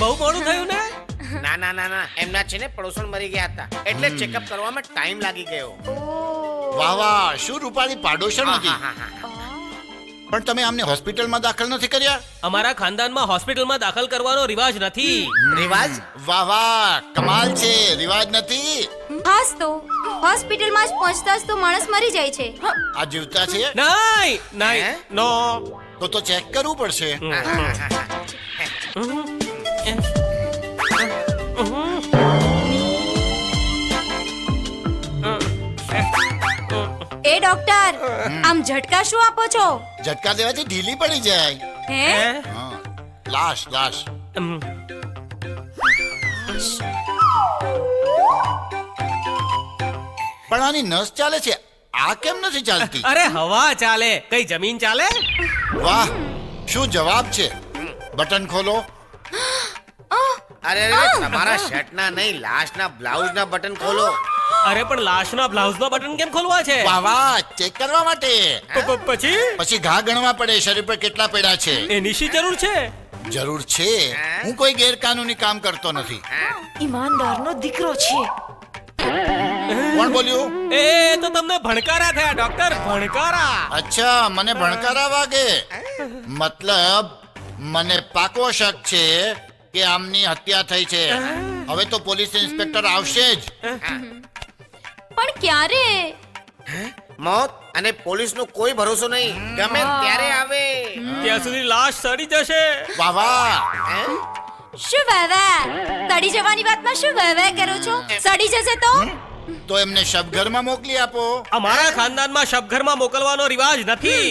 બહુ મોડું થયું ને. ના ના ના ના, એમના છે ને પડોસણ મરી ગયા હતા, એટલે ચેકઅપ કરવામાં ટાઈમ લાગી ગયો. વાહ વાહ, શું રૂપાળી પાડોશણ હા, હતી. હા, હા, હા. પણ તમે આમને હોસ્પિટલમાં દાખલ નથી કર્યા? અમારા ખાનદાનમાં હોસ્પિટલમાં દાખલ કરવાનો રિવાજ નથી. રિવાજ? વાહ વાહ, કમાલ છે, રિવાજ નથી. હાસ તો હોસ્પિટલમાં જ પહોંચતા જ તો માણસ મરી જાય છે. આ જીવતા છે નહીં હે? નહીં નો. તો ચેક કરવું પડશે. એ ડોક્ટર, આમ ઝટકા શું આપો છો? ઝટકા દેવાથી ઢીલી પડી જાય. હે? હે? હા, લાશ લાશ. હમ. પણ આની નસ ચાલે છે, આ કેમ નથી ચાલતી? અરે હવા ચાલે, કઈ જમીન ચાલે? વાહ, શું જવાબ છે. બટન ખોલો. અરે અરે, તમારા શર્ટના નહીં, લાશના બ્લાઉઝના બટન ખોલો. અરે પણ લાશના બ્લાઉઝના બટન કેમ ખોલવા છે? વાહ વાહ, ચેક કરવા માટે. પછી પછી ઘા ગણવા પડે શરીર પર કેટલા પડ્યા છે. એની શી જરૂર છે? જરૂર છે, હું કોઈ ગેરકાનૂની કામ કરતો નથી. ઈમાનદારનો દીકરો છે. કોણ બોલ્યું? એ તો તમને ભણકારા થયા ડોક્ટર, ભણકારા. અચ્છા, મને ભણકારા વાગે. મતલબ મને પાકો શક છે કે આમની હત્યા થઈ છે. હવે તો પોલીસ ઇન્સ્પેક્ટર આવશે જ. પણ ક્યારે? મોત અને પોલીસનો કોઈ ભરોસો નહીં, ગમે ત્યારે આવે. ત્યાં સુધી લાશ સડી જશે. વાહ વાહ, હે? શું વેવે? સડી જવાની વાતમાં શું વેવે કરો છો? સડી જશે તો? તો એમને શબઘરમાં મોકલી આપો. અમારા ખાનદાનમાં શબઘરમાં મોકલવાનો રિવાજ નથી.